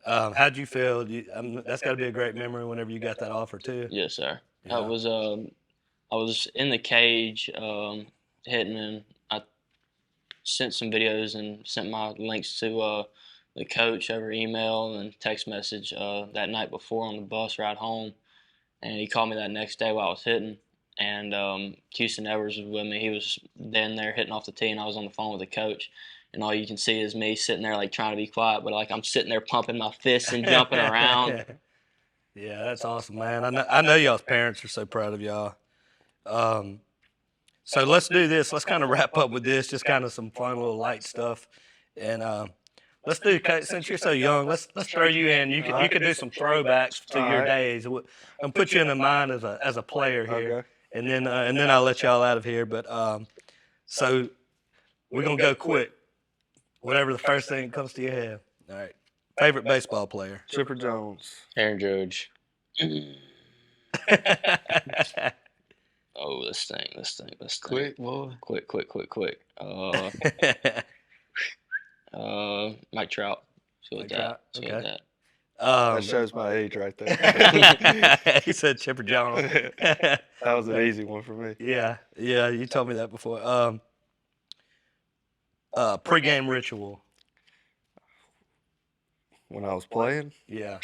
How'd you feel? That's got to be a great memory whenever you got that offer too. Yes, sir. Yeah. I was in the cage hitting, and I sent some videos and sent my links to the coach over email and text message that night before on the bus ride home. And he called me that next day while I was hitting. And Houston Edwards was with me. He was then there hitting off the tee, and I was on the phone with the coach. And all you can see is me sitting there like trying to be quiet, but like I'm sitting there pumping my fists and jumping around. Yeah, that's awesome, man. I know y'all's parents are so proud of y'all. So let's do this. Let's kind of wrap up with this, just kind of some fun little light stuff. And let's do, since you're so young, let's throw you in. You could do some throwbacks to your days. And put you in the mind as a player here, Okay. and then I'll let y'all out of here. But so we're gonna go quick. Whatever the first thing that comes to your head. All right. Favorite baseball player. Chipper Jones. Aaron Judge. Oh, this thing. Quick, boy. Quick. Mike Trout. Let's go with that. Let's go with that. That shows my age right there. He said Chipper Jones. That was an easy one for me. Yeah, you told me that before. Pre-game ritual. When I was playing, Yeah.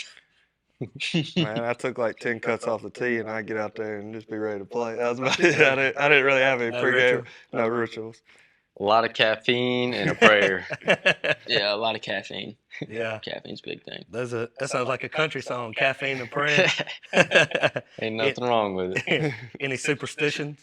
man, I took like 10 cuts off the tee, and I'd get out there and just be ready to play. That was about it. I didn't really have any No pregame, ritual? rituals. A lot of caffeine and a prayer. Yeah, a lot of caffeine. Yeah. Caffeine's a big thing. That sounds like a country song, Caffeine and Prayer. Ain't nothing wrong with it. Any superstitions?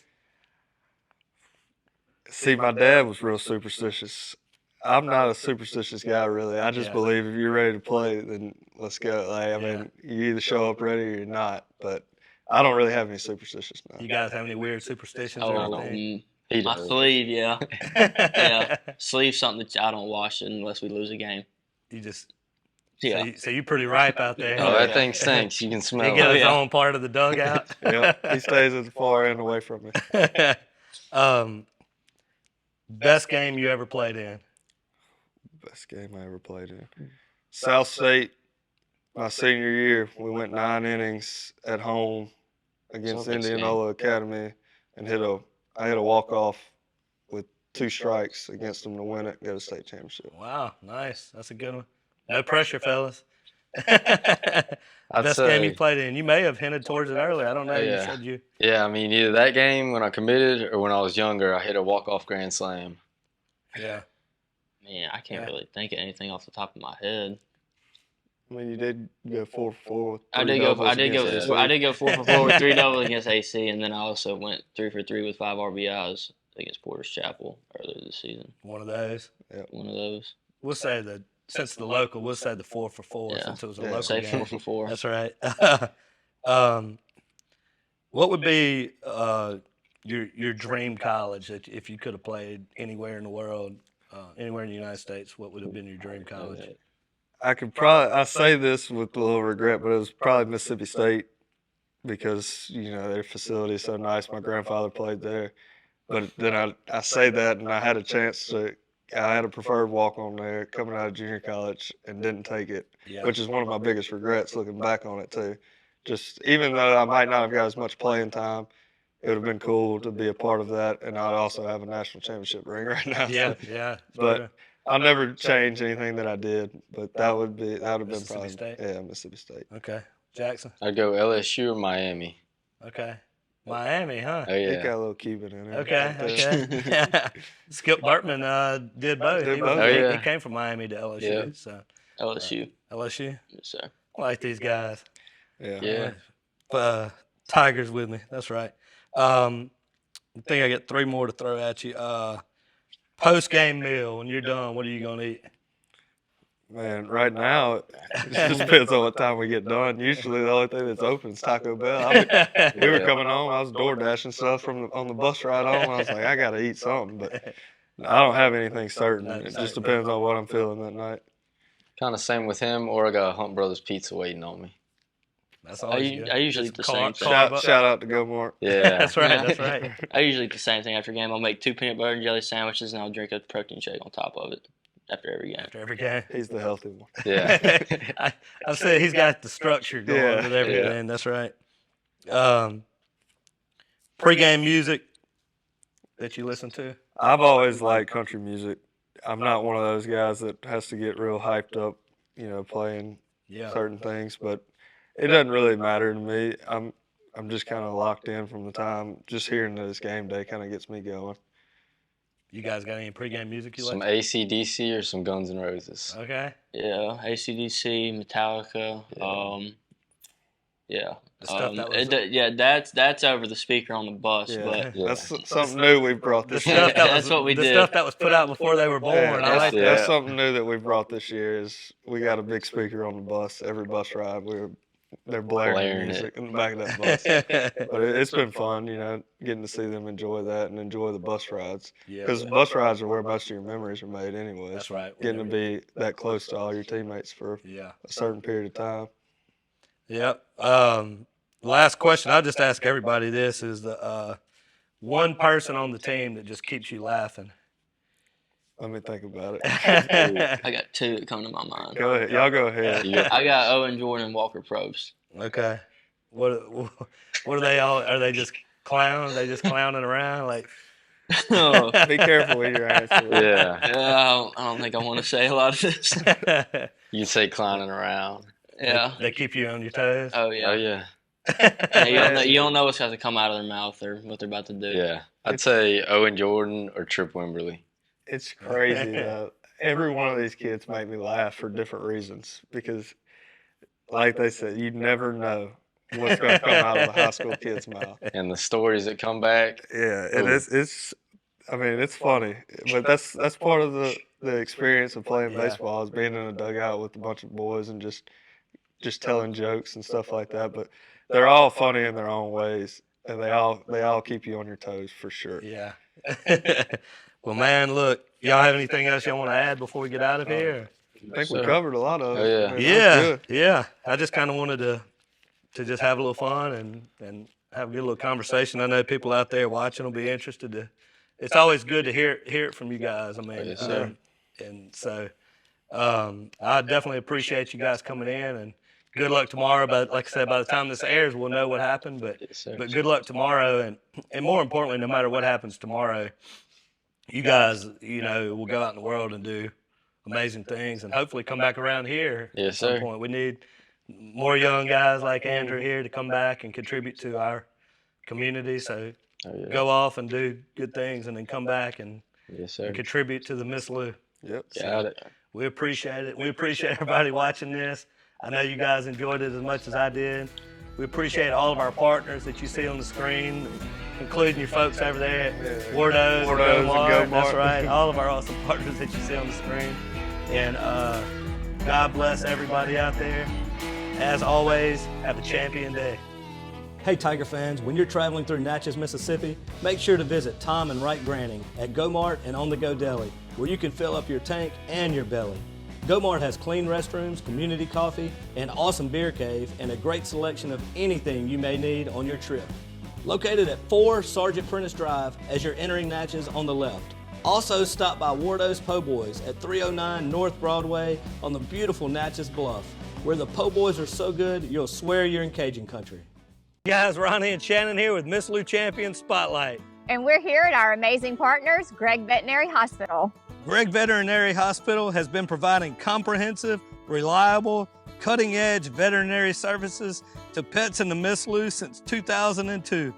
See, my dad was real superstitious. I'm not a superstitious guy, really. I just Yeah. believe if you're ready to play, then let's go. Like, I mean, you either show up ready or you're not. But I don't really have any superstitions now. You guys have any weird superstitions Oh, or anything? He my does. sleeve, yeah. Yeah. Sleeve's something that I don't wash unless we lose a game. You just Yeah. so you pretty ripe out there. Oh, that thing stinks. You can He smell get it. his own part of the dugout. Yeah, he stays at the far end away from me. Best game you ever played in? Best game I ever played in. South State, my senior year, we went 9 innings at home against Sounds like Indianola Academy and I hit a walk-off with 2 strikes against them to win it, get a state championship. Wow, nice. That's a good one. No pressure, fellas. I'd Best say, game you played in. You may have hinted towards it earlier. I don't know. You Yeah. said you. Yeah, I mean, either that game when I committed or when I was younger, I hit a walk-off grand slam. Yeah. Man, I can't Yeah. really think of anything off the top of my head. I mean, you did go 4 for 4 with I 3 did go. doubles I did go. against AC. I did go 4 for 4 with 3 doubles against AC, and then I also went 3 for 3 with 5 RBIs against Porter's Chapel earlier this season. One of those. One of those. We'll say since the local, we'll say the 4 for 4 Yeah. since it was a Yeah. local Say game. 4 for 4. That's right. What would be your dream college that if you could have played anywhere in the world, anywhere in the United States? What would have been your dream college? I say this with a little regret, but it was probably Mississippi State because, their facility is so nice. My grandfather played there. But then I say that, and I had a preferred walk-on there coming out of junior college and didn't take it, Yeah. which is one of my biggest regrets looking back on it, too. Just even though I might not have got as much playing time, it would have been cool to be a part of that, and I'd also have a national championship ring right now. Yeah, So yeah. But I'll never change anything that I did, but that would have been Mississippi probably State? Yeah, Mississippi State. Okay. Jackson. I'd go LSU or Miami. Okay. Miami, huh? Oh, He yeah. got a little Cuban in there. Okay. Right there. Okay. Skip Bartman did both. Did He, both. Oh, yeah. he came from Miami to LSU. Yeah. So LSU. LSU. Yes, sir. I like these guys. Yeah. Yeah. Tigers with me. That's right. I think I got 3 more to throw at you. Post game meal. When you're done, what are you gonna eat? Man, right now, it just depends on what time we get done. Usually the only thing that's open is Taco Bell. We were coming home. I was door dashing stuff on the bus ride home. I was like, I got to eat something. But I don't have anything certain. Nothing It certain. just depends on what I'm feeling that night. Kind of same with him, or I got Hunt Brothers Pizza waiting on me. That's always I good. usually Just eat the same thing. Shout out to Go Mart. Yeah. That's right. That's right. I usually eat the same thing after a game. I'll make 2 peanut butter and jelly sandwiches, and I'll drink a protein shake on top of it after every game. After every game. He's the healthy one. Yeah. I said he's got the structure going Yeah, with everything. That's right. Pre-game music that you listen to? I've always liked country music. I'm not one of those guys that has to get real hyped up, playing Yeah. certain things, but it doesn't really matter to me. I'm just kind of locked in from the time. Just hearing this game day kind of gets me going. You guys got any pre-game music you Some like? AC/DC or some Guns N' Roses. Okay. Yeah, AC/DC, Metallica. Yeah. The stuff that was that's over the speaker on the bus, but Yeah. That's something new we brought the this stuff year. that was That's what we the did. stuff that was put out before they were born. I like yeah. That's that. something new that we brought this year. Is we got a big speaker on the bus. Every bus ride, they're blaring Blaring music in the back of that bus. But it's been fun, getting to see them enjoy that and enjoy the bus rides. Yeah. Because bus rides are where most of your memories are made, anyways. That's right. Getting to be that close to all your teammates for Yeah. a certain period of time. Yep. Last question. I'll just ask everybody this is the one person on the team that just keeps you laughing. Let me think about it. I got 2 that come to my mind. Go ahead. Y'all go ahead. I got Owen Jordan and Walker Probst. Okay. What are they all? Are they just clowns? They just clowning around like? Oh, Be careful with your answer. Yeah. I don't think I want to say a lot of this. You say clowning around. Yeah. They keep you on your toes. Oh yeah. Oh, yeah. Yeah, you don't know what's got to come out of their mouth or what they're about to do. Yeah. I'd say Owen Jordan or Trip Wimberly. It's crazy though. Every one of these kids make me laugh for different reasons because, like they said, you never know what's going to come out of a high school kid's mouth. And the stories that come back. Yeah, and Ooh. it's funny, but that's part of the experience of playing Yeah. baseball is being in a dugout with a bunch of boys and just telling jokes and stuff like that. But they're all funny in their own ways, and they all keep you on your toes for sure. Yeah. Well, man, look, y'all have anything else y'all want to add before we get out of here? I think we So- covered a lot of it. Oh, yeah. I mean, that was Yeah, good. yeah. I just kind of wanted to just have a little fun and have a good little conversation. I know people out there watching will be interested to. It's always good to hear it from you guys. I mean, Yes, sir. and so I definitely appreciate you guys coming in and good luck tomorrow. But like I said, by the time this airs, we'll know what happened. But Yes, sir. but good luck tomorrow, and more importantly, no matter what happens tomorrow, you guys, will go out in the world and do amazing things, and hopefully come back around here Yes, at some sir. point. We need more young guys like Andrew here to come back and contribute to our community. So Oh, yeah. go off and do good things, and then come back and Yes, sir. contribute to the Miss Lou. Yep. Got it. We appreciate it. We appreciate everybody watching this. I know you guys enjoyed it as much as I did. We appreciate all of our partners that you see on the screen, including your folks over there at Wardo's and Wardo's and Go Mart. Go That's Mart. right. All of our awesome partners that you see on the screen. And God bless everybody out there. As always, have a champion day. Hey Tiger fans, when you're traveling through Natchez, Mississippi, make sure to visit Tom and Wright Granning at Go Mart and On The Go Deli, where you can fill up your tank and your belly. Go Mart has clean restrooms, community coffee, an awesome beer cave, and a great selection of anything you may need on your trip. Located at 4 Sergeant Prentice Drive as you're entering Natchez on the left. Also stop by Wardo's Po' Boys at 309 North Broadway on the beautiful Natchez Bluff, where the Po' Boys are so good you'll swear you're in Cajun country. Guys, Ronnie and Shannon here with Miss Lou Champion Spotlight. And we're here at our amazing partners, Gregg Veterinary Hospital. Gregg Veterinary Hospital has been providing comprehensive, reliable, cutting-edge veterinary services to pets in the Miss Lou since 2002.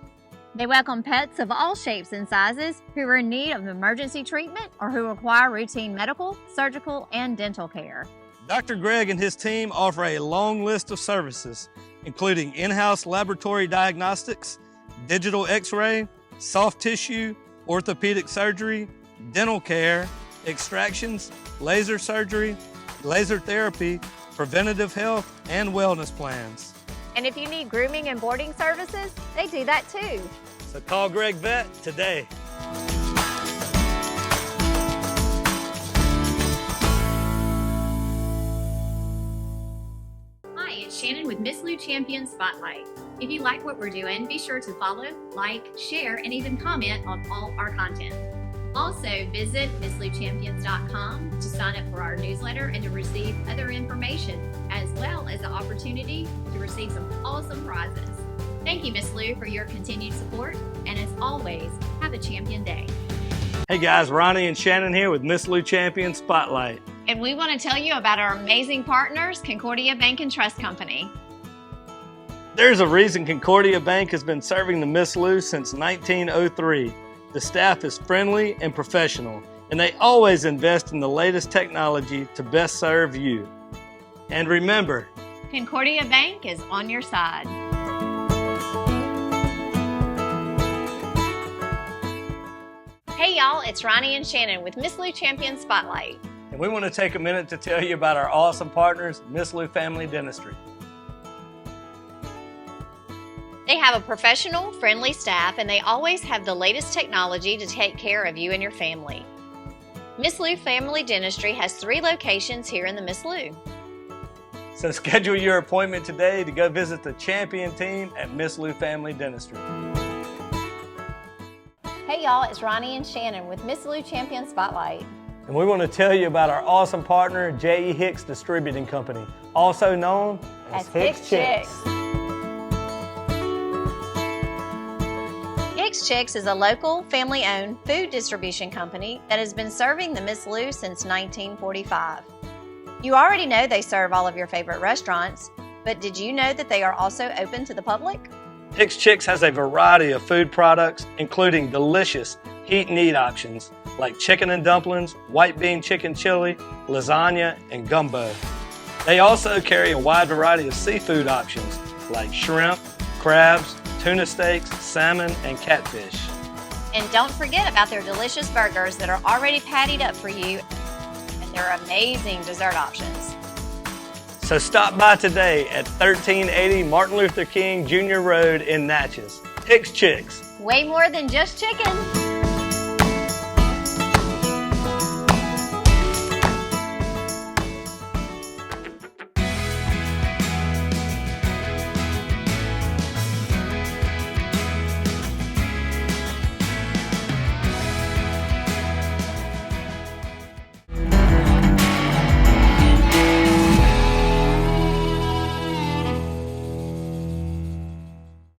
They welcome pets of all shapes and sizes who are in need of emergency treatment or who require routine medical, surgical, and dental care. Dr. Gregg and his team offer a long list of services, including in-house laboratory diagnostics, digital x-ray, soft tissue, orthopedic surgery, dental care, extractions, laser surgery, laser therapy, preventative health, and wellness plans. And if you need grooming and boarding services, they do that too. So call Gregg Vet today. Miss Lou Champion Spotlight. If you like what we're doing, be sure to follow, like, share, and even comment on all our content. Also, visit MissLouChampions.com to sign up for our newsletter and to receive other information, as well as the opportunity to receive some awesome prizes. Thank you, Miss Lou, for your continued support, and as always, have a champion day. Hey guys, Ronnie and Shannon here with Miss Lou Champion Spotlight. And we want to tell you about our amazing partners, Concordia Bank and Trust Company. There's a reason Concordia Bank has been serving the Miss Lou since 1903. The staff is friendly and professional, and they always invest in the latest technology to best serve you. And remember, Concordia Bank is on your side. Hey y'all, it's Ronnie and Shannon with Miss Lou Champion Spotlight. and we want to take a minute to tell you about our awesome partners, Miss Lou Family Dentistry. They have a professional, friendly staff, and they always have the latest technology to take care of you and your family. Miss Lou Family Dentistry has 3 locations here in the Miss Lou. So schedule your appointment today to go visit the champion team at Miss Lou Family Dentistry. Hey y'all, it's Ronnie and Shannon with Miss Lou Champion Spotlight. And we want to tell you about our awesome partner, J.E. Hicks Distributing Company, also known as Hicks Chicks. Hicks Chicks is a local, family-owned food distribution company that has been serving the Miss Lou since 1945. You already know they serve all of your favorite restaurants, but did you know that they are also open to the public? Hicks Chicks has a variety of food products, including delicious heat and eat options like chicken and dumplings, white bean chicken chili, lasagna, and gumbo. They also carry a wide variety of seafood options like shrimp, crabs, tuna steaks, salmon, and catfish. And don't forget about their delicious burgers that are already pattied up for you, and their amazing dessert options. So stop by today at 1380 Martin Luther King Jr. Road in Natchez. Hicks Chicks. Way more than just chicken.